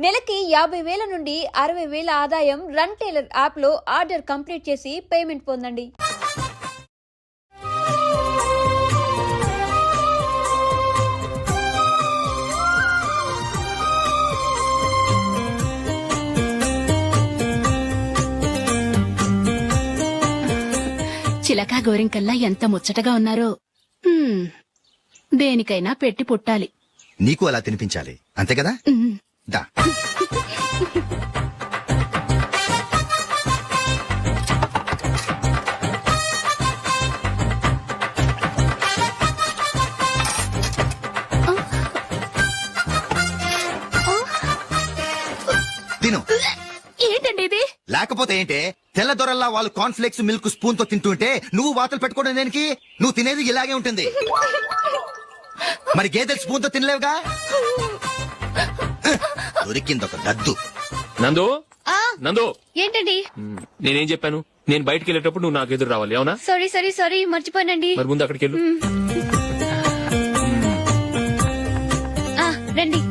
నెలకి 50,000 నుండి 60,000 ఆదాయం రన్ టైలర్ యాప్ లో ఆర్డర్ కంప్లీట్ చేసి పేమెంట్ పొందండి. చిలకా గోరింకల్లా ఎంత ముచ్చటగా ఉన్నారో. దేనికైనా పెట్టి పుట్టాలి. నీకు అలా తినిపించాలి అంతే కదా. దా తిను. ఏంటండి ఇది? లేకపోతే ఏంటే, తెల్ల దొరల్లా వాళ్ళు కాన్ఫ్లెక్స్ మిల్క్ స్పూన్ తో తింటుంటే నువ్వు వాతలు పెట్టుకోవడం దేనికి? నువ్వు తినేది ఇలాగే ఉంటుంది. మరి గేదెలు స్పూన్ తో తినలేవుగా. దొరికింది ఒక దద్దు. నందు నందు, ఏంటండి? నేనేం చెప్పాను? నేను బయటికి వెళ్ళేటప్పుడు నువ్వు నాకు ఎదురు రావాలి, అవునా? సారీ మర్చిపోయానండి. మరి ముందు అక్కడికి వెళ్ళు. రండి.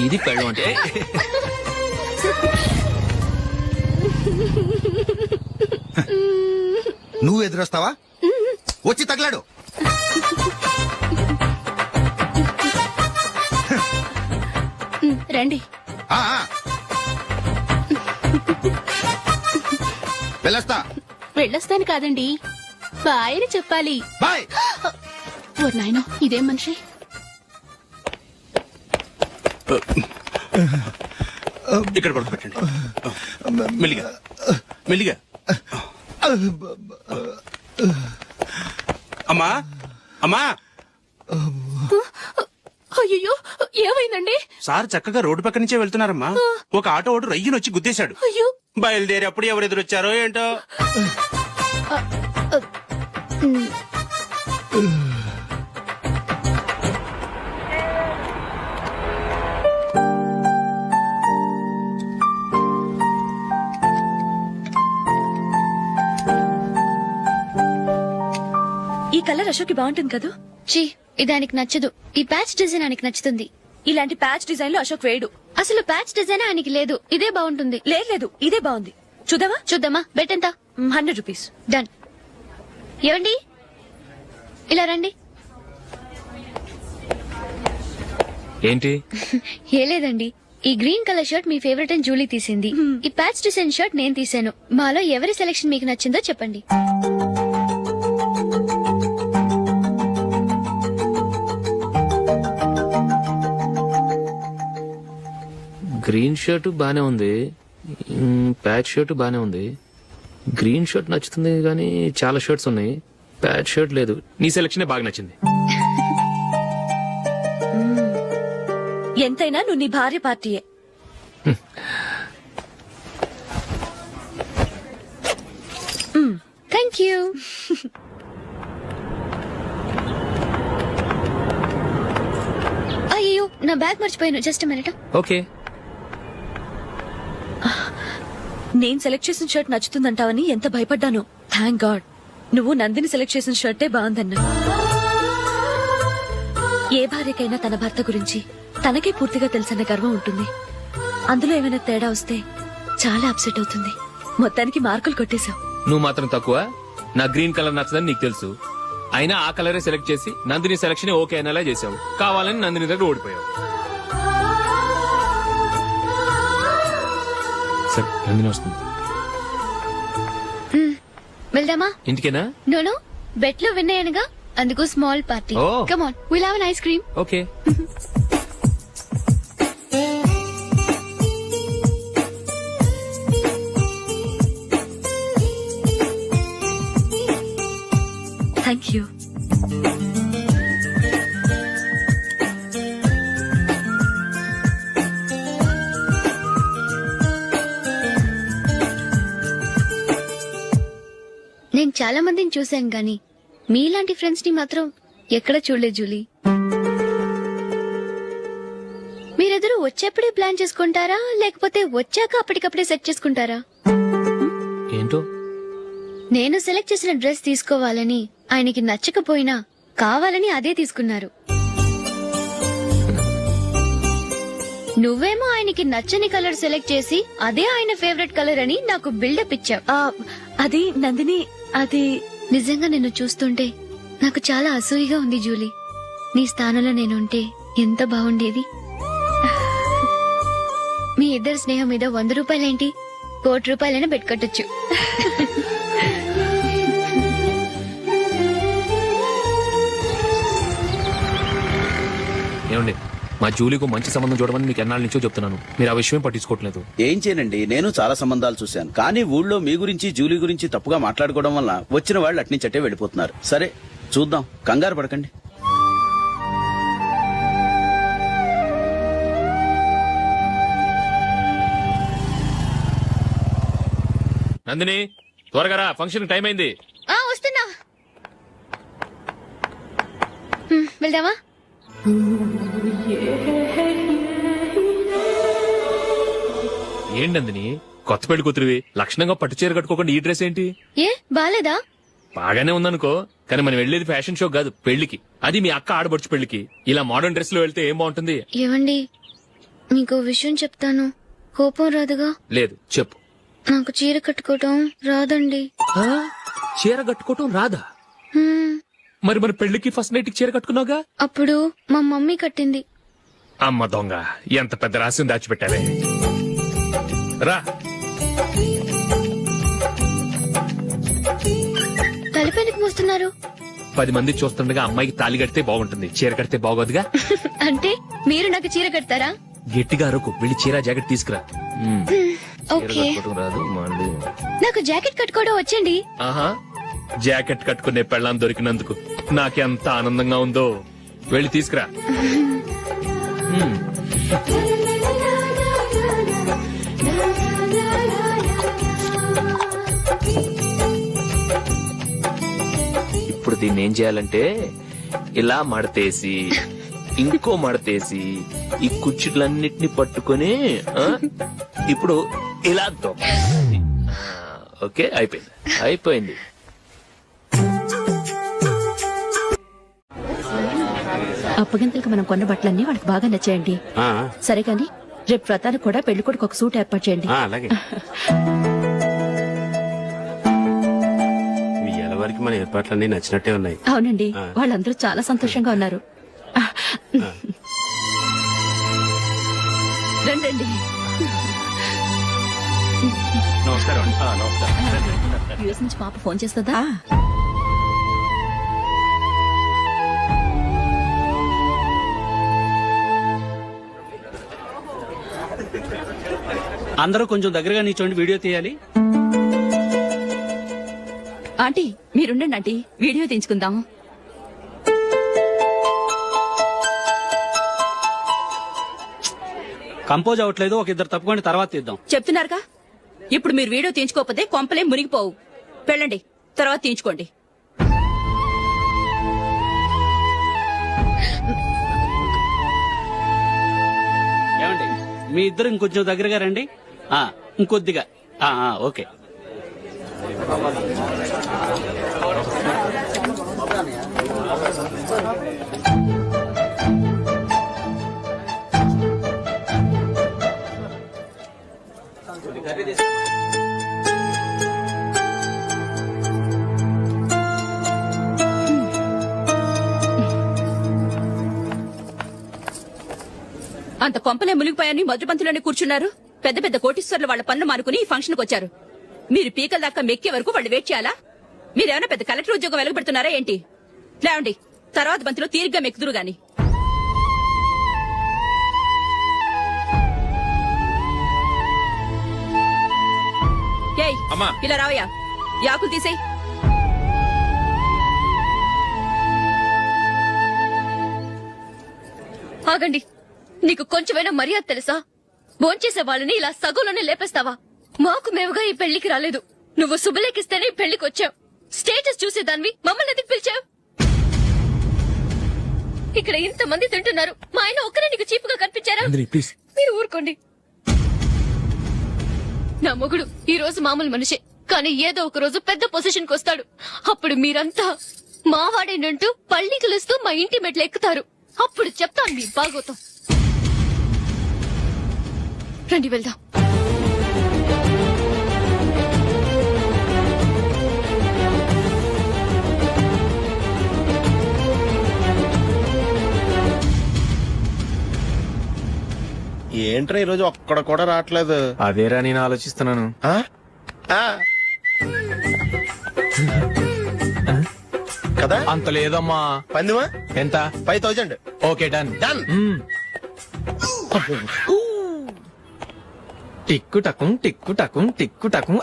ఇది పెళ్ళం అంటే. నువ్వు ఎదురొస్తావా? వచ్చి తగలాడు. రండి. ఆ, ఆ. వెళ్ళొస్తా. వెళ్ళొస్తాను కాదండి, బాయ్ అని చెప్పాలి. బాయ్. ఓ నాయనో, ఇదేం మనిషి? ఇక్కడ పడుకోబెట్టండి. మెల్లిగా మెల్లిగా. అమ్మా అమ్మా. అయ్యో, ఏమైందండి? సార్ చక్కగా రోడ్డు పక్క నుంచే వెళ్తున్నారమ్మా. ఒక ఆటో ఓడు రయ్యనొచ్చి గుద్దేశాడు. అయ్యో. బయలుదేరి అప్పుడు ఎవరు ఎదురొచ్చారో ఏంటో. ఈ కలర్ అశోక్ బాగుంటుంది కదా. చీ, ఇది ఆయనకి నచ్చదు. ఈ ప్యాచ్ డిజైన్ ఆయనకి నచ్చుతుంది. ఇలాంటి ప్యాచ్ డిజైన్ లో అశోక్ వేయడు. అసలు ప్యాచ్ డిజైన్ ఆయనకి లేదు. ఇదే బాగుంటుంది. లేదు ఇదే బాగుంది. చూద్దామా? బెట్ ఎంత? 100 రూపీస్. డన్. ఏమండి, ఇలా రండి. ఏంటి? ఏ లేదండి, ఈ గ్రీన్ కలర్ షర్ట్ మీ ఫేవరెట్ అని జూలీ తీసింది. ఈ ప్యాచ్ డిజైన్ షర్ట్ నేను తీసాను. మాలో ఎవరి సెలెక్షన్ మీకు నచ్చిందో చెప్పండి. గ్రీన్ షర్ట్ బానే ఉంది, ప్యాచ్ షర్ట్ బానే ఉంది. గ్రీన్ షర్ట్ నచ్చుతుంది కానీ చాలా షర్ట్స్ ఉన్నాయి, ప్యాచ్ షర్ట్ లేదు. నీ సెలెక్షన్ బాగా నచ్చింది. ఎంతైనా నువ్వు నీ భార్య పార్టీయే. Thank you. అయ్యో, నా బ్యాగ్ మర్చిపోయాను. Just minute. ఓకే. నేను సెలెక్ట్ చేసిన షర్ట్ నచ్చుతుందంటావని ఎంత భయపడ్డాను. థ్యాంక్ గాడ్ నువ్వు నందిని సెలెక్ట్ చేసిన షర్టే బాగుందన్నా. ఏ భార్యకైనా తన భర్త గురించి తనకే పూర్తిగా తెలుసన్న గర్వం ఉంటుంది. అందులో ఏమైనా తేడా వస్తే చాలా అప్సెట్ అవుతుంది. మొత్తానికి మార్కులు కొట్టేశావు. నువ్వు మాత్రం తక్కువ. నా గ్రీన్ కలర్ నచ్చదని నీకు తెలుసు, అయినా ఆ కలరే సెలెక్ట్ చేసి నందిని సెలెక్షన్ ఓకే అనేలా చేసావు. కావాలని నందిని దగ్గర ఓడిపోయావు. సరే, నందిని వస్తుంది. వెళ్దామా? ఇంటికేనా? నో, బెట్ లో విన్ అయ్యానుగా, అందుకు small party. Oh. Come on, will have an ice cream. Okay. Thank you. నేను చాలా మందిని చూశాను గాని మీలాంటి ఫ్రెండ్స్ ని మాత్రం ఎక్కడ చూడలేదు జూలీ. మీరెదరూ వచ్చేప్పుడే ప్లాన్ చేసుకుంటారా, లేకపోతే వచ్చాక అప్పటికప్పుడే సెట్ చేసుకుంటారా? ఏంటో నేను సెలెక్ట్ చేసిన డ్రెస్ తీసుకోవాలని ఆయనకి నచ్చకపోయినా కావాలని అదే తీసుకున్నారు. నువ్వేమో ఆయనకి నచ్చని కలర్ సెలెక్ట్ చేసి అదే ఆయన ఫేవరెట్ కలర్ అని నాకు బిల్డప్ ఇచ్చావు. అది నందిని, అది నిజంగా నిన్ను చూస్తుంటే నాకు చాలా అసూయగా ఉంది జూలీ. నీ స్థానంలో నేనుంటే ఎంత బాగుండేది. మీ ఇద్దరి స్నేహం మీద 100 రూపాయలేంటి, 1 కోటి రూపాయలైనా పెట్టుకట్టొచ్చు. ఏమండి, మా జూలీకు మంచి సంబంధం చూడమని మీకు ఎన్నాళ్ళ నుంచో చెప్తున్నాను, మీరు ఆ విషయం పట్టించుకోవట్లేదు. ఏం చేయనండి, నేను చాలా సంబంధాలు చూశాను. కానీ ఊళ్ళో మీ గురించి జూలీ గురించి తప్పుగా మాట్లాడుకోవడం వల్ల వచ్చిన వాళ్ళు అట్నుంచటే వెళ్ళిపోతున్నారు. సరే చూద్దాం, కంగారు పడకండి. నందిని, త్వరగా రా, ఫంక్షన్ టైం అయింది. వస్తున్నా. వెళ్దామా? ఏంటి నందిని, కొత్త పెళ్లి కూతురివి, లక్షణంగా పట్టు చీర కట్టుకోకుండా ఈ డ్రెస్ ఏంటి? ఏ బాలేదా? బాగానే ఉందనుకో, కానీ మనం వెళ్ళేది ఫ్యాషన్ షో కాదు, పెళ్లికి. అది మీ అక్క ఆడబడుచు పెళ్లికి. ఇలా మోడర్న్ డ్రెస్ లో వెళ్తే ఏం బాగుంటుంది? ఏవండి, మీకు విషయం చెప్తాను, కోపం రాదుగా? లేదు, చెప్పు. నాకు చీర కట్టుకోవటం రాదండి. ఆ? చీర కట్టుకోవటం రాదా? హ్మ్, మరి మన పెళ్లికి ఫస్ట్ నైట్ చీర కట్టుకున్నావుగా? అప్పుడు మా మమ్మీ కట్టింది. అమ్మ దొంగ, ఎంత పెద్ద రహస్యం దాచిపెట్టావే. రా. తలపెందుకు మోస్తున్నారు? 10 మంది చూస్తుండగా అమ్మాయికి తాళి కడితే బాగుంటుంది, చీర కడితే బాగోదుగా. అంటే మీరు నాకు చీర కడతారా? గట్టిగా అరకు, వెళ్ళి చీర జాకెట్ తీసుకురా. చీర ఓకే. కట్టుకోవటం రాదు మళ్ళీ. నాకు జాకెట్ కట్టుకోవడం వచ్చండి. ఆహా, జాకెట్ కట్టుకునే పెళ్ళాం దొరికినందుకు నాకెంత ఆనందంగా ఉందో. వెళ్ళి తీసుకురా. ఇప్పుడు దీన్ని ఏం చేయాలంటే, ఇలా మడతేసి ఇంకో మడతేసి ఈ కుచ్చిట్లన్నిటిని పట్టుకొని ఇప్పుడు ఇలా దొక్కాలి. ఓకే, అయిపోయింది అయిపోయింది. అప్పగింతలకు మనం కొన్న బట్టలన్నీ వాళ్ళకి బాగా నచ్చాయండి. సరే కానీ రేపు వ్రతానికి కూడా పెళ్లి కొడుకు ఒక సూట్ ఏర్పాటు చేయండి. అలాగే. మీ వరకు మన ఏర్పాట్లన్నీ నచ్చినట్టే ఉన్నాయి. అవునండి, వాళ్ళందరూ చాలా సంతోషంగా ఉన్నారు. రండి. నమస్కారం. నమస్కారం. యూఎస్ నుంచి పాప ఫోన్ చేస్తుందా? అందరూ కొంచెం దగ్గరగా నిల్చోండి, వీడియో తీయాలి. ఆంటీ మీరుండండి ఆంటీ, వీడియో తీయించుకుందాం. కంపోజ్ అవ్వట్లేదు, ఒక ఇద్దరు తప్పుకొని తర్వాత తీద్దాం. చెప్తున్నారుగా, ఇప్పుడు మీరు వీడియో తీయించుకోకపోతే కొంపలే మునిగిపోవు. వెళ్ళండి, తర్వాత తీయించుకోండి. ఏమండి, మీ ఇద్దరు ఇంకొంచెం దగ్గరగా రండి. ఇంకొద్దిగా. ఓకే. అంత కొంపలే మునిగిపోయాని మొదటి పంతులోనే కూర్చున్నారు. పెద్ద పెద్ద కోటీశ్వర్లు వాళ్ళ పనులు మానుకుని ఈ ఫంక్షన్ కు వచ్చారు. మీరు పీకల దాకా మెక్కే వరకు వాళ్ళు వెయిట్ చేయాలా? మీరేమైనా పెద్ద కలెక్టర్ ఉద్యోగం వెలగబెడుతున్నారా ఏంటి? లేవండి, తర్వాత బంతిలో తీరిగ్గా మెక్కుదురు గాని. ఏయ్, ఇలా రావయ్యా, యాకులు తీసేయ్. ఆగండి, నీకు కొంచెమైనా మర్యాద తెలుసా? భోంచేసే వాళ్ళని ఇలా సగంలోనే లేపేస్తావా? మాకు మేముగా ఈ పెళ్లికి రాలేదు, నువ్వు శుభలేఖిస్తేనే ఈ పెళ్లికి వచ్చావు. స్టేటస్ చూసేదాన్ని మమ్మల్ని ఎందుకు పిలిచావు? ఇక్కడ ఇంతమంది తింటున్నారు, మా ఆయన ఒక్కరే నీకు చీపుగా కనిపించారా? మీరు ఊరుకోండి. నా మొగుడు ఈ రోజు మామూలు మనిషే, కానీ ఏదో ఒక రోజు పెద్ద పొజిషన్ కి వస్తాడు. అప్పుడు మీరంతా మావాడేనంటూ పళ్ళి కలుస్తూ మా ఇంటి మెట్లు ఎక్కుతారు. అప్పుడు చెప్తాను మీ బాగోతం. రండి వెళ్దాం. ఏంట్రా ఈరోజు ఒక్కడ కూడా రావట్లేదు. అదేరా నేను ఆలోచిస్తున్నాను. ఆ? ఆ. కదా అంత లేదమ్మా. పందిమా ఎంత? 5000. Okay done. డన్. టిక్కు టకుం టిక్కు టకుం టిక్కు టకుం.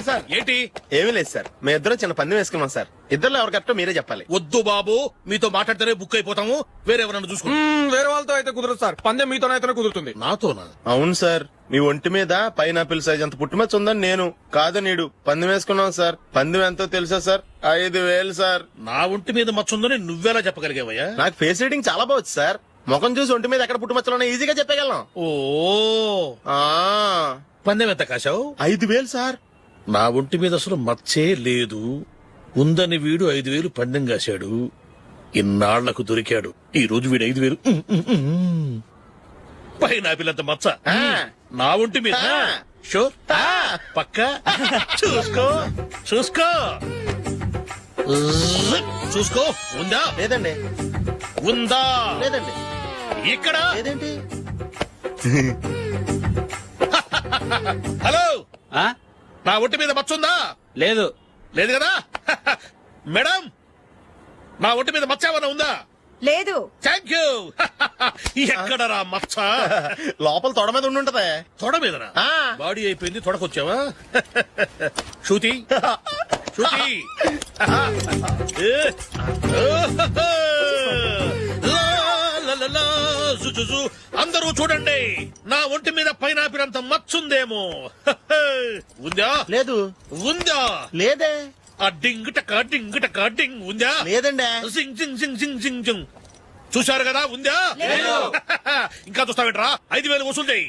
సార్ ఏంటి? ఏమీ లేదు సార్, మేము ఇద్దరం చిన్న పందెం వేసుకున్నాం సార్. ఇద్దరు ఎవరు కరెక్టో మీరే చెప్పాలి. వద్దు బాబు, మీతో మాట్లాడితేనే బుక్ అయిపోతాము. వేరెవరన్నా చూసుకుంటాం. వేరే వాళ్ళతో అయితే కుదరదు సార్. పందెం మీతోనైతేనే కుదురుతుంది. నాతోనా? అవును సార్, మీ ఒంటి మీద పైనాపిల్ సైజ్ అంత పుట్టుమచ్చ ఉందని నేను కాదు నీడు పందెం వేసుకున్నాం సార్. పందెం ఎంతో తెలుసా సార్? 5000 సార్. నా ఒంటి మీద మచ్చ ఉందని నువ్వెలా చెప్పగలిగావయ్యా? నాకు ఫేస్ రీడింగ్ చాలా బాగుంది సార్. ముఖం చూసి ఒంటి మీద ఎక్కడ పుట్టుమచ్చలో ఈజీగా చెప్పగలం. ఓ, ఆ, పందెం ఎంత కాశావు? 5000 సార్. నా ఒంటి మీద అసలు మచ్చే లేదు. ఉందని వీడు 5000 పందెం కాశాడు. ఇన్నాళ్లకు దొరికాడు. ఈ రోజు వీడు 5000. పైన పిల్లంత మచ్చ నా ఒంటి మీద. షూర్? పక్క చూసుకో చూసుకో చూసుకో. ఉందా? లేదండి. ఉందా? లేదండి. ఇక్కడ లేదేంటి? హలో, ఆ? నా ఒంటి మీద మచ్చ ఉందా? లేదు. లేదు కదా? మేడం, నా ఒంటి మీద మచ్చ ఏమన్నా ఉందా? లేదు. Thank you. ఎక్కడరా మచ్చ? లోపల తొడ మీద ఉండుంటదే. తొడ మీదనా? ఆ. బాడీ అయిపోయింది, తొడకొచ్చావా? శృతి శృతి. ఏ. లా, లా, లా, లా, జు, జు, జు. అందరూ చూడండి, నా ఒంటి మీద పైనాపిల్ అంత మచ్చుందేమో. ఉందా? లేదు. ఉందా? లేదే. ఆ డింగ్ టక డింగ్ టక డింగ్ ఉందా? లేదండి. సింగ్ సింగ్ సింగ్ సింగ్ సింగ్ సింగ్. చూశారు కదా? ఉందా? ఇంకా చూస్తావేంట్రా? 5000 వసూలు చేయి.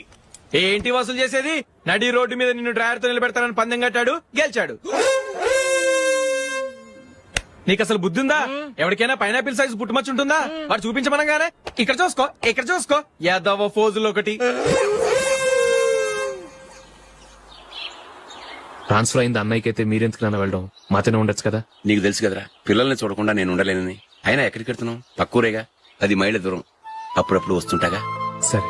ఏంటి వసూలు చేసేది? నడి రోడ్డు మీద నిన్ను డ్రైవర్ తో నిలబెడతానని పందెం కట్టాడు, గెలిచాడు. నీకు అసలు బుద్ధి ఉందా? ఎవరికైనా పైనాపిల్ సైజ్ పుట్టుమచ్చు ఉంటుందా? వాడు చూపించమనగానే ఇక్కడ చూసుకో, ఇక్కడ చూసుకో. యాదవ ఫోజులు ఒకటి. ట్రాన్స్ఫర్ అయింది అన్నయ్యకి అయితే మీరెందుకు నన్ను వెళ్ళడం? మాతోనే ఉండొచ్చు కదా. నీకు తెలుసు కదరా, పిల్లల్ని చూడకుండా నేను ఉండలేనని. అయినా ఎక్కడికి వెళ్తున్నావు? పక్కూరేగా, 10 మైళ్ళ దూరం. అప్పుడప్పుడు వస్తుంటాగా. సరే.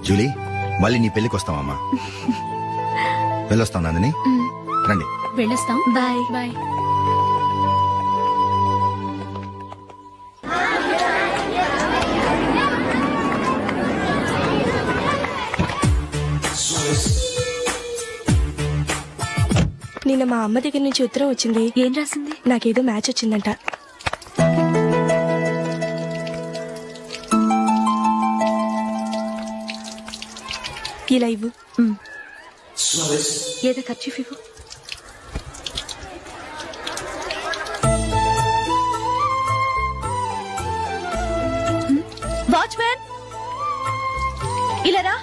జూలీ, మళ్ళీ నీ పెళ్లికి వస్తామమ్మా. వెళ్ళొస్తాం నందిని. రండి. వెళ్ళొస్తాం. బాయ్. బాయ్. నిన్న మా అమ్మ దగ్గర నుంచి ఉత్తరం వచ్చింది. ఏం రాసింది? నాకేదో మ్యాచ్ వచ్చిందంట. ఇలా ఇవ్వు. ఏదో ఖర్చు ఇవ్వు. వాచ్మ్యాన్, ఇలా రా.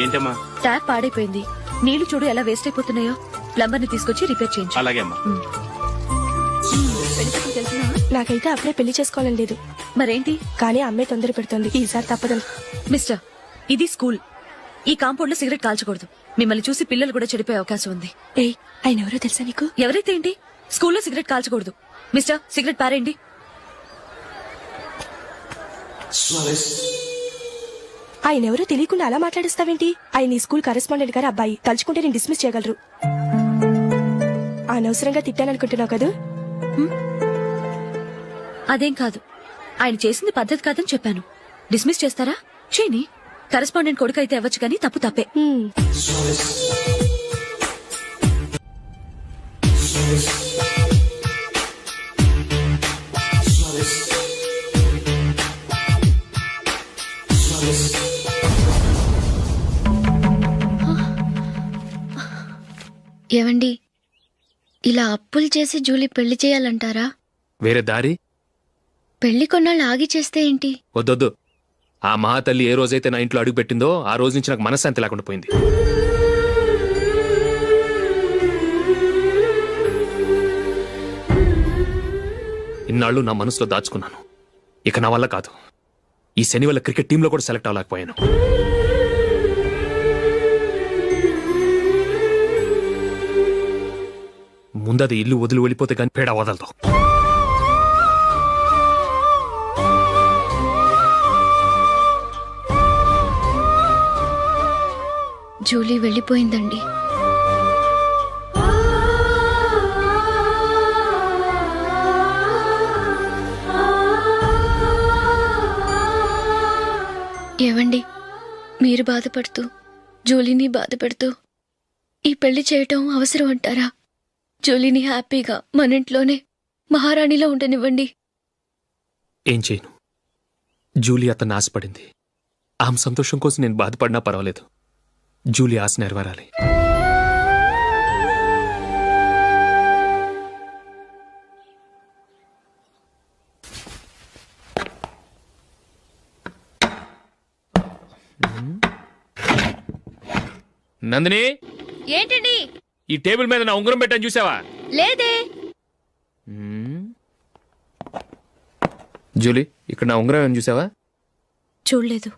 ఏంటమ్మా? ట్యాప్ పాడైపోయింది. నీళ్లు చూడు ఎలా వేస్ట్ అయిపోతున్నాయో. ప్లంబర్ ని తీసుకొచ్చి రిపేర్ చేయించు. అలాగే అమ్మా. నాకైతే అప్పుడే పెళ్లి చేసుకోవాలని లేదు. మరేంటి? కానీ అమ్మే తొందర పెడుతోంది. ఈసారి తప్పదు. మిస్టర్, ఇది స్కూల్. ఈ కాంపౌండ్ లో సిగరెట్ కాల్చకూడదు. మిమ్మల్ని చూసి పిల్లలు కూడా చెడిపోయే అవకాశం ఉంది. ఏయ్, ఆయన ఎవరో తెలుసా నీకు? ఎవరైతే ఏంటి? స్కూల్లో సిగరెట్ కాల్చకూడదు. మిస్టర్, సిగరెట్ పారేయండి. ఆయన ఎవరో తెలియకుండా అలా మాట్లాడిస్తావేంటి? ఆయన ఈ స్కూల్ కరెస్పాండెంట్ గారి అబ్బాయి. తలుచుకుంటే నేను డిస్మిస్ చేయగలరు. అనవసరంగా తిట్టాననుకుంటున్నావు కదా? అదేం కాదు. ఆయన చేసింది పద్ధతి కాదని చెప్పాను. డిస్మిస్ చేస్తారా? చేయని. కరెస్పాండెంట్ కొడుకు అయితే అవ్వచ్చు కానీ తప్పు తప్పే. ఏవండి, ఇలా అప్పులు చేసి జూలీ పెళ్లి చేయాలంటారా? వేరే దారి? పెళ్లి కొన్నాళ్ళు ఆగి చేస్తే ఏంటి? వద్దొద్దు. ఆ మహాతల్లి ఏ రోజైతే నా ఇంట్లో అడుగు పెట్టిందో ఆ రోజు నుంచి నాకు మనశ్శాంతి లేకుండా పోయింది. ఇన్నాళ్ళు నా మనసులో దాచుకున్నాను. ఇక నా వల్ల కాదు. ఈ శని వల్ల క్రికెట్ టీంలో కూడా సెలెక్ట్ అవ్వలేకపోయాను. ముందది ఇల్లు వదిలి వెళ్ళిపోతే కానీ పేడ వదలదు. జూలీ వెళ్ళిపోయిందండి. ఏవండి, మీరు బాధపడుతూ జూలీని బాధపెడుతూ ఈ పెళ్లి చేయటం అవసరం అంటారా? జూలీని హ్యాపీగా మన ఇంట్లోనే మహారాణిలో ఉండనివ్వండి. ఏం చేయను? జూలీ అతన్ని ఆశపడింది. ఆమె సంతోషం కోసం నేను బాధపడినా పర్వాలేదు. జూలీ ఆశ నెరవేరాలి. నందిని, ఏంటండి? ఈ టేబుల్ మీద నా ఉంగరం పెట్టని చూసావా? లేదే. జూలీ, ఇక్కడ నా ఉంగరం ఏమని చూసావా? చూడలేదు.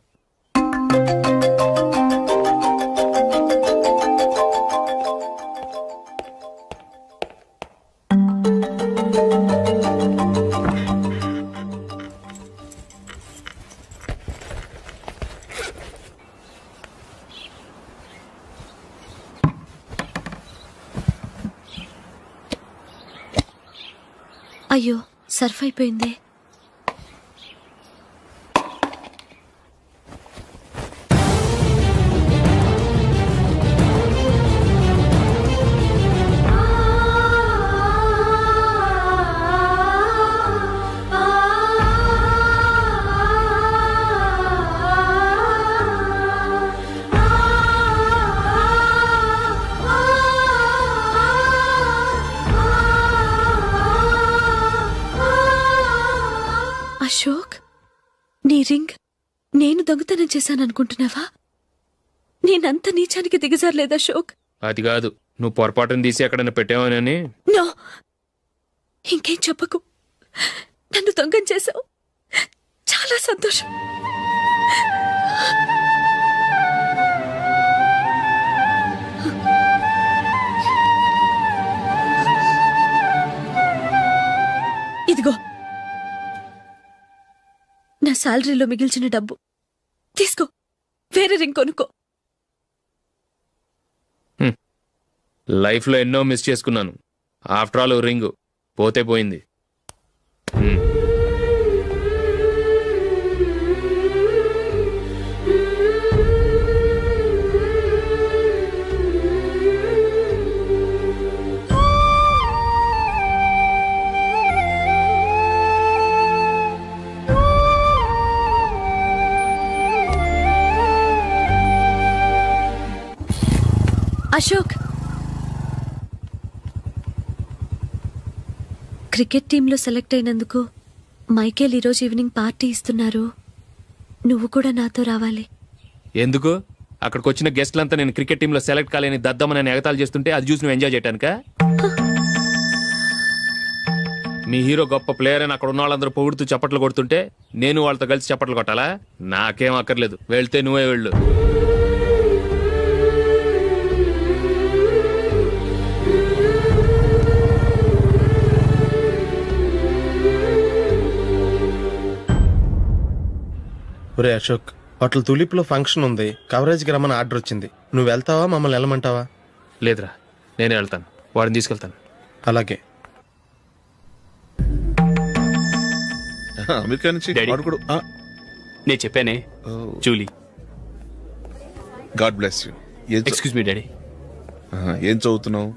అయ్యో, సర్ఫ్ అయిపోయిందే. అశోక్, నీ రింగ్ నేను దొంగతనం చేశాననుకుంటున్నావా? నేనంత నీచానికి దిగజారలేదు అశోక్. అది కాదు, నువ్వు పొరపాటును తీసి ఎక్కడైనా పెట్టావని. నో, ఇంకేం చెప్పకు. నన్ను దొంగం చేశావు. చాలా సంతోషం. ఇదిగో నా శాలరీలో మిగిల్చిన డబ్బు తీసుకో. వేరే రింగ్ కొనుక్కో. లైఫ్ లో ఎన్నో మిస్ చేసుకున్నాను. ఆఫ్టర్ ఆల్ రింగ్ పోతే పోయింది. అశోక్, క్రికెట్ టీంలో సెలెక్ట్ అయినందుకు మైకేల్ ఈరోజు ఈవినింగ్ పార్టీ ఇస్తున్నారు. నువ్వు కూడా నాతో రావాలి. ఎందుకు? అక్కడికి వచ్చిన గెస్ట్లంతా నేను క్రికెట్ టీంలో సెలెక్ట్ కాలేని దద్దమని ఎగతాలు చేస్తుంటే అది చూసి నువ్వు ఎంజాయ్ చేయటానికా? మీ హీరో గొప్ప ప్లేయర్ అని అక్కడ ఉన్న వాళ్ళందరూ పొగుడుతూ చప్పట్లు కొడుతుంటే నేను వాళ్ళతో కలిసి చప్పట్లు కొట్టాలా? నాకేం అక్కర్లేదు. వెళ్తే నువ్వే వెళ్ళు. ఒరే అశోక్, హోటల్ తులిప్ లో ఫంక్షన్ ఉంది. కవరేజ్ కి రమ్మని ఆర్డర్ వచ్చింది. నువ్వు వెళ్తావా, మమ్మల్ని వెళ్ళమంటావా? లేదురా, నేనే వెళ్తాను. వాడిని తీసుకెళ్తాను. అలాగే. అమెరికా నుంచి వాడు కూడా నేను చెప్పానే, Julie. God bless you. Excuse me daddy. ఏం చదువుతున్నావు?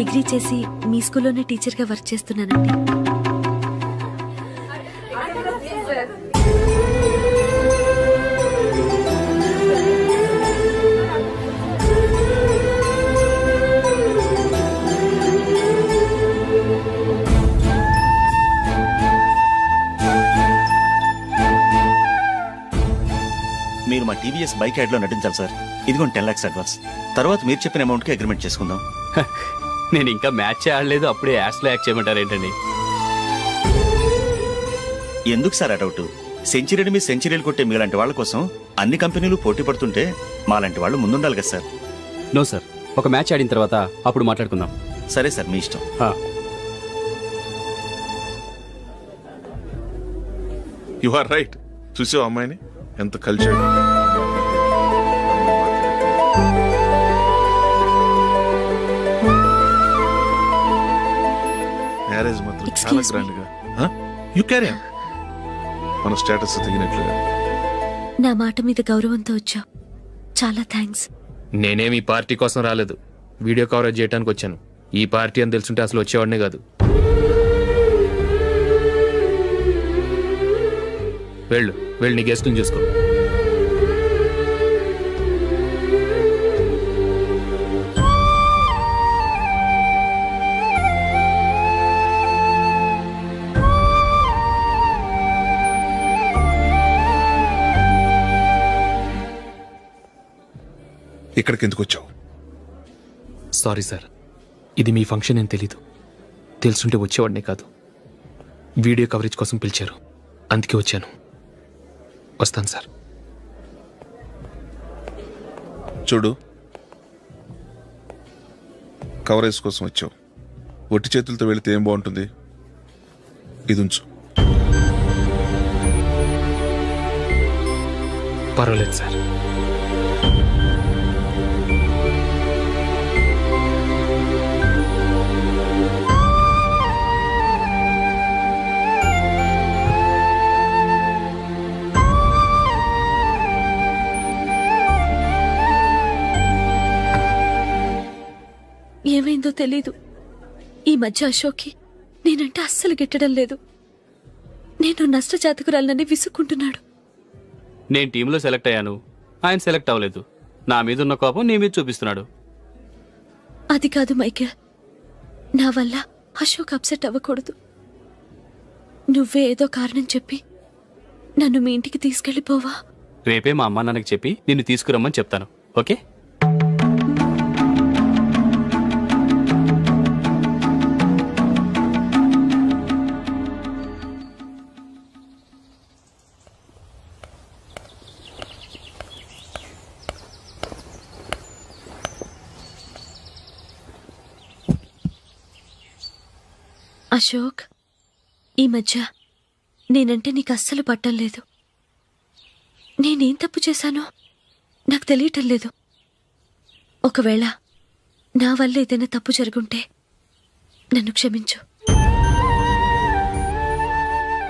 డిగ్రీ చేసి మీ స్కూల్లోనే టీచర్గా వర్క్ చేస్తున్నానండి. మీరు మా టీవీఎస్ బైక్ యాడ్ లో నటించాలి సార్. ఇదిగోండి 10 lakhs అడ్వాన్స్. తర్వాత మీరు చెప్పిన అమౌంట్ కి అగ్రిమెంట్ చేసుకుందాం. నేను ఇంకా మ్యాచ్ ఆడలేదు, అప్పుడే యాడ్స్ లో యాక్ట్ చేయమంటారు ఏంటండి? ఎందుకు సార్ డౌట్? సెంచరీని మీ సెంచరీలు కొట్టే మీలాంటి వాళ్ళ కోసం అన్ని కంపెనీలు పోటీ పడుతుంటే మాలాంటి వాళ్ళు ముందుండాలి కదా సార్. నో సార్, ఒక మ్యాచ్ ఆడిన తర్వాత అప్పుడు మాట్లాడుకుందాం. సరే సార్, మీ ఇష్టం. You are right. చూసావు అమ్మాయిని ఎంత కలిసాడు. మ్యారేజ్ మాత్రం చాలా Excuse me. గ్రాండ్ గా. You carry on. మన స్టేటస్ తగినట్లుగా. నా మాట మీద గౌరవంతో వచ్చావు, చాలా థ్యాంక్స్. నేనేమి ఈ పార్టీ కోసం రాలేదు, వీడియో కవరేజ్ చేయడానికి వచ్చాను. ఈ పార్టీ అని తెలుసుంటే అసలు వచ్చేవాడినే కాదు. వెళ్ళు వెళ్ళు, నీ గెస్ట్ని చూసుకో. ఇక్కడికి ఎందుకు వచ్చావు? సారీ సార్, ఇది మీ ఫంక్షన్ అని తెలీదు. తెలుసుంటే వచ్చేవాడినే కాదు. వీడియో కవరేజ్ కోసం పిలిచారు, అందుకే వచ్చాను. వస్తాను సార్. చూడు, కవరేజ్ కోసం వచ్చావు. ఒట్టి చేతులతో వెళితే ఏం బాగుంటుంది? ఇది ఉంచు. పర్వాలేదు సార్. ఏమైందో తెలీదు, ఈ మధ్య అశోక్కి నేనంటే అస్సలు గిట్టడం లేదు. నేను నష్టజాతకురాలనని విసుక్కుంటున్నాడు. నేను టీంలో సెలెక్ట్ అయ్యాను, ఆయన సెలెక్ట్ అవ్వలేదు. నా మీద ఉన్న కోపం నీ మీద చూపిస్తున్నాడు. అది కాదు మైకేల్, నా వల్ల అశోక్ అప్సెట్ అవ్వకూడదు. నువ్వే ఏదో కారణం చెప్పి నన్ను మీ ఇంటికి తీసుకెళ్ళిపోవా? రేపే మా అమ్మ నాన్నకి చెప్పి నిన్ను తీసుకురమ్మని చెప్తాను. ఓకే? అశోక్, ఈ మధ్య నేనంటే నీకు అస్సలు పట్టం లేదు. నేనేం తప్పు చేశానో నాకు తెలియటం లేదు. ఒకవేళ నా వల్ల ఏదైనా తప్పు జరుగుంటే నన్ను క్షమించు.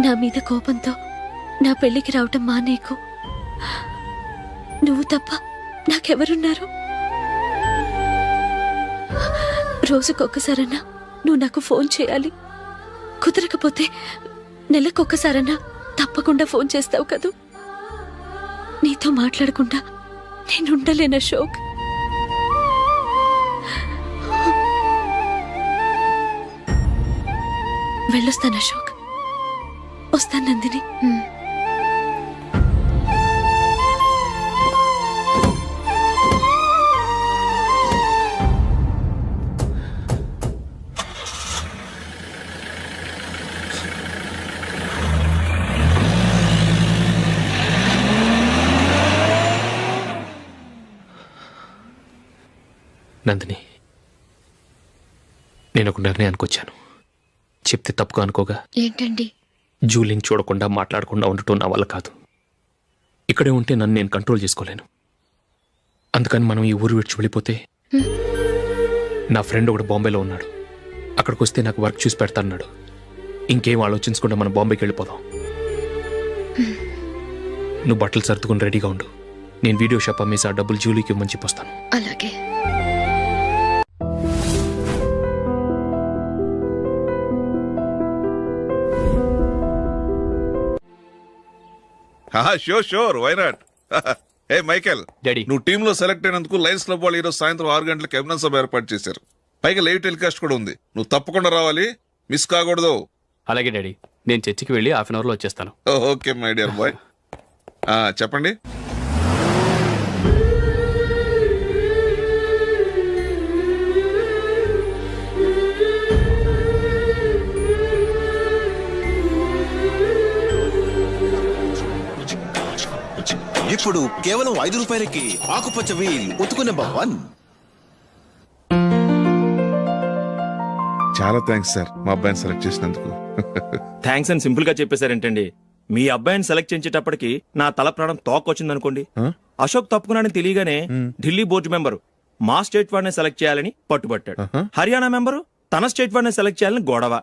నా మీద కోపంతో నా పెళ్లికి రావటం మానేకు. నువ్వు తప్ప నాకెవరున్నారు? రోజుకొక్కసారన్నా నువ్వు నాకు ఫోన్ చేయాలి. కుదరకపోతే నెలకొక్కసారన్నా తప్పకుండా ఫోన్ చేస్తావు కదూ. నీతో మాట్లాడకుండా నేనుండలేను అశోక్. వెళ్ళొస్తాను అశోక్. వస్తాను నందిని. నందిని, నేను ఒక నిర్ణయానికి వచ్చాను. చెప్తే తప్పుగా అనుకోగా. ఏంటండి? జూలీని చూడకుండా మాట్లాడకుండా ఉండటం నా వల్ల కాదు. ఇక్కడే ఉంటే నన్ను నేను కంట్రోల్ చేసుకోలేను. అందుకని మనం ఈ ఊరు విడిచి వెళ్ళిపోతే, నా ఫ్రెండ్ ఒకడు బాంబేలో ఉన్నాడు, అక్కడికి వస్తే నాకు వర్క్ చూసి పెడతాన్నాడు. ఇంకేం ఆలోచించకుండా మనం బాంబేకి వెళ్ళిపోదాం. నువ్వు బట్టలు సర్దుకుని రెడీగా ఉండు. నేను వీడియో షాప్ అమ్మేసి ఆ డబ్బులు జూలీకి ఇవ్వమని చెప్పొస్తాను. అలాగే. Sure sure, why not. ఏ మైకేల్, డాడీ. నువ్వు టీమ్ లో సెలెక్ట్ అయినందుకు లయన్స్ క్లబ్ వాళ్ళు ఈరోజు సాయంత్రం 6 గంటలకు అభినందన సభ ఏర్పాటు చేశారు. పైగా లైవ్ టెలికాస్ట్ కూడా ఉంది. నువ్వు తప్పకుండా రావాలి, మిస్ కాకూడదు. అలాగే డాడీ, నేను చర్చికి వెళ్ళి హాఫ్ అన్ అవర్ లో వచ్చేస్తాను. Okay my dear bye. చెప్పండి. ఇప్పుడు కేవలం 5 రూపాయలకి ఆకుపచ్చ వీల్ ఉతుకు నెంబర్ 1. చాలా థ్యాంక్స్ సార్ మా అబ్బాయిని సెలెక్ట్ చేసినందుకు. థ్యాంక్స్ అని సింపుల్ గా చెప్పేశారేంటండి. మీ అబ్బాయిని సెలెక్ట్ చేసేటప్పటికి నా తల ప్రాణం తోకొచ్చింది అనుకోండి. అశోక్ తప్పుకున్నాడని తెలియగానే ఢిల్లీ బోర్డు మెంబరు మా స్టేట్ వాడిని సెలెక్ట్ చేయాలని పట్టుబట్టాడు. హర్యానా మెంబరు తన స్టేట్ వాడిని సెలెక్ట్ చేయాలని గొడవ.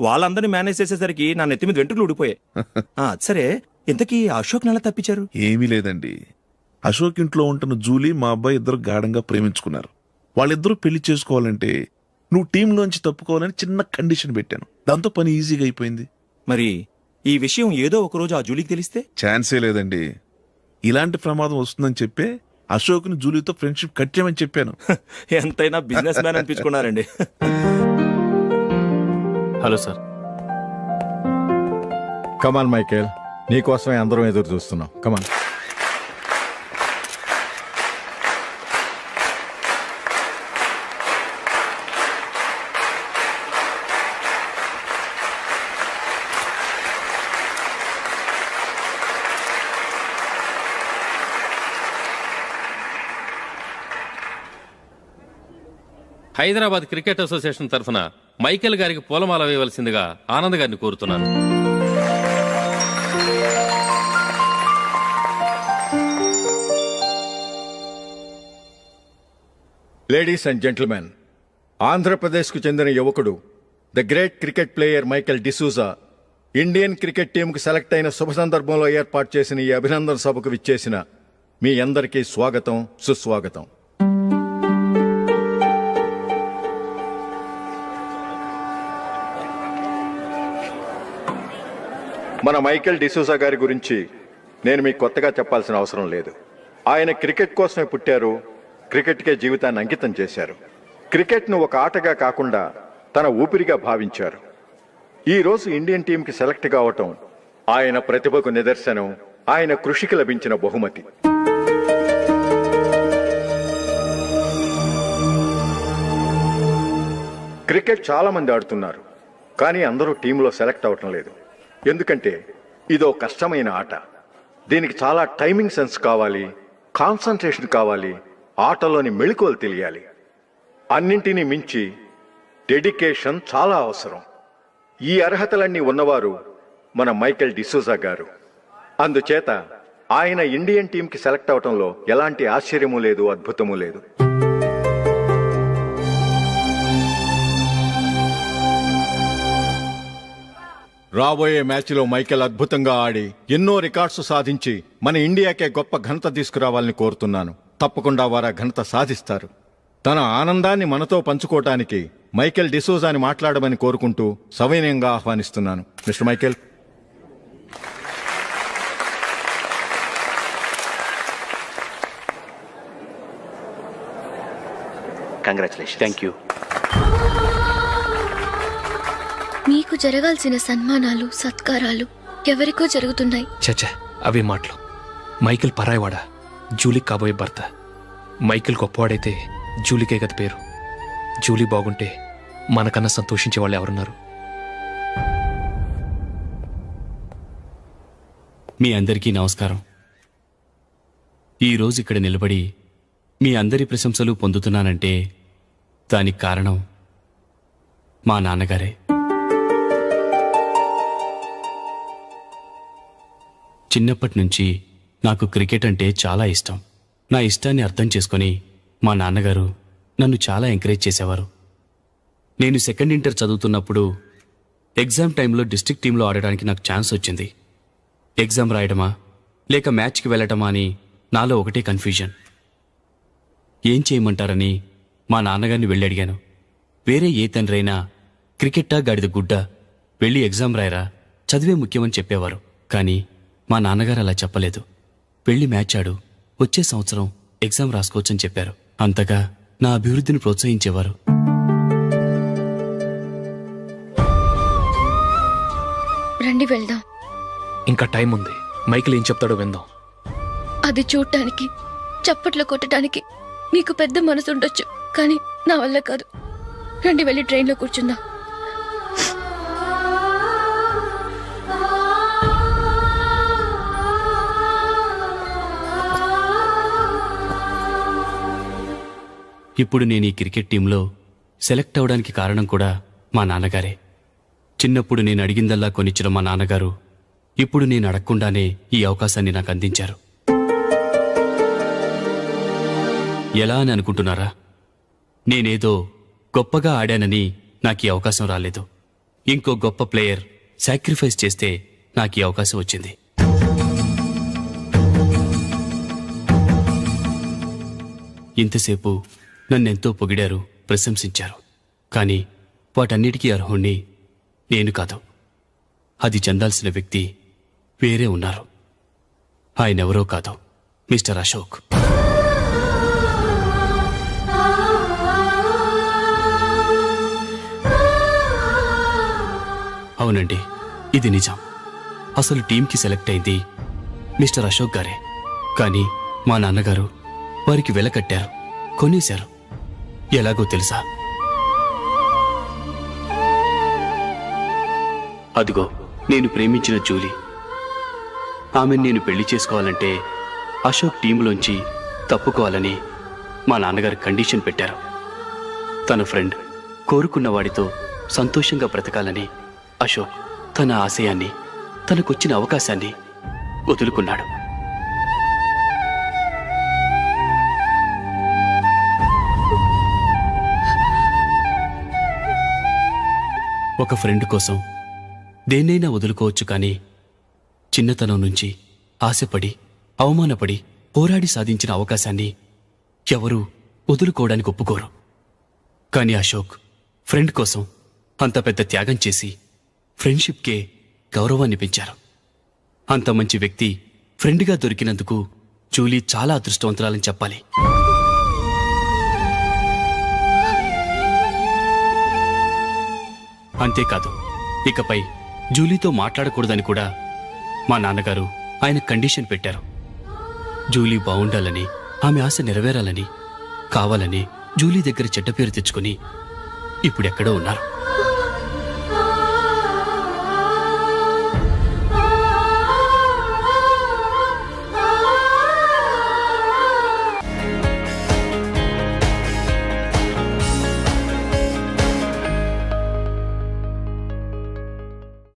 వాళ్ళందరినీ మేనేజ్ చేసేసరికి నా నెత్తి మీద వెంట్రుకలు ఊడిపోయాయి. సరే, ఇంతకీ అశోక్ నెల తప్పించారు? ఏమీ లేదండి, అశోక్ ఇంట్లో ఉంటున్న జూలీ మా అబ్బాయి ఇద్దరు గాఢంగా ప్రేమించుకున్నారు. వాళ్ళిద్దరూ పెళ్లి చేసుకోవాలంటే నువ్వు టీంలోంచి తప్పుకోవాలని చిన్న కండిషన్ పెట్టాను. దాంతో పని ఈజీగా అయిపోయింది. మరి ఈ విషయం ఏదో ఒక రోజు ఆ జూలీకి తెలిస్తే? ఛాన్సే లేదండి. ఇలాంటి ప్రమాదం వస్తుందని చెప్పే అశోక్ ని జూలీతో ఫ్రెండ్షిప్ కట్ చేయమని చెప్పాను. ఎంతైనా బిజినెస్ మ్యాన్ అనిపించుకున్నారండి. Hello sir. కమాన్ మైకేల్, నీకోసమే అందరం ఎదురు చూస్తున్నాం. కమాన్. హైదరాబాద్ క్రికెట్ అసోసియేషన్ తరఫున మైకేల్ గారికి పూలమాల వేయవలసిందిగా ఆనంద్ గారిని కోరుతున్నాను. లేడీస్ అండ్ జెంటిల్మెన్, ఆంధ్రప్రదేశ్కు చెందిన యువకుడు the great cricket player Michael D'Souza Indian cricket టీంకు సెలెక్ట్ అయిన శుభ సందర్భంలో ఏర్పాటు చేసిన ఈ అభినందన సభకు విచ్చేసిన మీ అందరికీ స్వాగతం, సుస్వాగతం. మన మైకేల్ డిసూజా గారి గురించి నేను మీకు కొత్తగా చెప్పాల్సిన అవసరం లేదు. ఆయన క్రికెట్ కోసమే పుట్టారు, క్రికెట్కే జీవితాన్ని అంకితం చేశారు. క్రికెట్ను ఒక ఆటగా కాకుండా తన ఊపిరిగా భావించారు. ఈరోజు ఇండియన్ టీంకి సెలెక్ట్ కావటం ఆయన ప్రతిభకు నిదర్శనం, ఆయన కృషికి లభించిన బహుమతి. క్రికెట్ చాలా మంది ఆడుతున్నారు, కానీ అందరూ టీంలో సెలెక్ట్ అవటం లేదు. ఎందుకంటే ఇదో కష్టమైన ఆట. దీనికి చాలా టైమింగ్ సెన్స్ కావాలి, కాన్సంట్రేషన్ కావాలి, ఆటలోని మెళకువలు తెలియాలి. అన్నింటినీ మించి డెడికేషన్ చాలా అవసరం. ఈ అర్హతలన్నీ ఉన్నవారు మన మైకేల్ డిసూజా గారు. అందుచేత ఆయన ఇండియన్ టీంకి సెలెక్ట్ అవటంలో ఎలాంటి ఆశ్చర్యమూ లేదు, అద్భుతమూ లేదు. రాబోయే మ్యాచ్లో మైకేల్ అద్భుతంగా ఆడి ఎన్నో రికార్డ్స్ సాధించి మన ఇండియాకే గొప్ప ఘనత తీసుకురావాలని కోరుతున్నాను. తప్పకుండా వారు ఆ ఘనత సాధిస్తారు. తన ఆనందాన్ని మనతో పంచుకోవటానికి మైకేల్ డిసూజాని మాట్లాడమని కోరుకుంటూ సవినయంగా ఆహ్వానిస్తున్నాను. Mister Michael. Congratulation. Thank you. మీకు జరగాల్సిన సన్మానాలు, సత్కారాలు ఎవరికో జరుగుతున్నాయి. చచ్చా, అవే మాటలు. మైకేల్ పరాయవాడా, జూలీ కాబోయే భర్త. మైకేల్ గొప్పవాడైతే జూలీకే గత పేరు. జూలీ బాగుంటే మనకన్నా సంతోషించే వాళ్ళు ఎవరున్నారు? మీ అందరికీ నమస్కారం. ఈరోజు ఇక్కడ నిలబడి మీ అందరి ప్రశంసలు పొందుతున్నానంటే దానికి కారణం మా నాన్నగారే. చిన్నప్పటి నుంచి నాకు క్రికెట్ అంటే చాలా ఇష్టం. నా ఇష్టాన్ని అర్థం చేసుకొని మా నాన్నగారు నన్ను చాలా ఎంకరేజ్ చేసేవారు. నేను సెకండ్ ఇంటర్ చదువుతున్నప్పుడు ఎగ్జామ్ టైంలో డిస్ట్రిక్ట్ టీంలో ఆడడానికి నాకు ఛాన్స్ వచ్చింది. ఎగ్జామ్ రాయడమా లేక మ్యాచ్కి వెళ్ళటమా అని నాలో ఒకటే కన్ఫ్యూజన్. ఏం చేయమంటారని మా నాన్నగారిని వెళ్ళి అడిగాను. వేరే ఏ తండ్రైనా క్రికెట్టా గాడిద గుడ్డ, వెళ్ళి ఎగ్జామ్ రాయరా, చదివే ముఖ్యమని చెప్పేవారు. కానీ మా నాన్నగారు అలా చెప్పలేదు. వెళ్ళి మ్యాచ్ ఆడు, వచ్చే సంవత్సరం ఎగ్జామ్ రాసుకోవచ్చని చెప్పారు. అంతగా నా అభివృద్ధిని ప్రోత్సహించేవారు. రండి వెళ్దాం. ఇంకా టైం ఉంది. మైకేల్ ఏం చెప్తాడో విందాం. అది చూడటానికి, చప్పట్లు కొట్టడానికి మీకు పెద్ద మనసు ఉండొచ్చు, కానీ నా వల్ల కాదు. రండి వెళ్ళి ట్రైన్లో కూర్చుందాం. ఇప్పుడు నేను ఈ క్రికెట్ టీంలో సెలెక్ట్ అవడానికి కారణం కూడా మా నాన్నగారే. చిన్నప్పుడు నేను అడిగిందల్లా కొనిచ్చిన మా నాన్నగారు ఇప్పుడు నేను అడగకుండానే ఈ అవకాశాన్ని నాకు అందించారు. ఎలా అని అనుకుంటున్నారా? నేనేదో గొప్పగా ఆడానని నాకు ఈ అవకాశం రాలేదు. ఇంకో గొప్ప ప్లేయర్ సాక్రిఫైస్ చేస్తే నాకు ఈ అవకాశం వచ్చింది. ఇంతసేపు నన్నెంతో పొగిడారు, ప్రశంసించారు. కానీ వాటన్నిటికీ అర్హుణ్ణి నేను కాదు. అది చెందాల్సిన వ్యక్తి వేరే ఉన్నారు. ఆయనెవరో కాదు, మిస్టర్ అశోక్. అవునండి, ఇది నిజం. అసలు టీంకి సెలెక్ట్ అయింది మిస్టర్ అశోక్ గారే. కానీ మా నాన్నగారు వారికి వెలకట్టారు, కొనేశారు. ఎలాగో తెలుసా? అదిగో నేను ప్రేమించిన జూలీ. ఆమెను నేను పెళ్లి చేసుకోవాలంటే అశోక్ టీంలోంచి తప్పుకోవాలని మా నాన్నగారు కండిషన్ పెట్టారు. తన ఫ్రెండ్ కోరుకున్న వాడితో సంతోషంగా బ్రతకాలని అశోక్ తన ఆశయాన్ని, తనకొచ్చిన అవకాశాన్ని వదులుకున్నాడు. ఒక ఫ్రెండ్ కోసం దేన్నైనా వదులుకోవచ్చు, కానీ చిన్నతనం నుంచి ఆశపడి, అవమానపడి, పోరాడి సాధించిన అవకాశాన్ని ఎవరూ వదులుకోవడానికి ఒప్పుకోరు. కానీ అశోక్ ఫ్రెండ్ కోసం అంత పెద్ద త్యాగం చేసి ఫ్రెండ్షిప్కే గౌరవాన్ని పెంచారు. అంత మంచి వ్యక్తి ఫ్రెండ్గా దొరికినందుకు జూలీ చాలా అదృష్టవంతురాలని చెప్పాలి. అంతేకాదు, ఇకపై జూలీతో మాట్లాడకూడదని కూడా మా నాన్నగారు ఆయన కండిషన్ పెట్టారు. జూలీ బావుండాలని, ఆమె ఆశ నెరవేరాలని, కావాలని జూలీ దగ్గర చెడ్డ పేరు తెచ్చుకుని ఇప్పుడెక్కడో ఉన్నారు.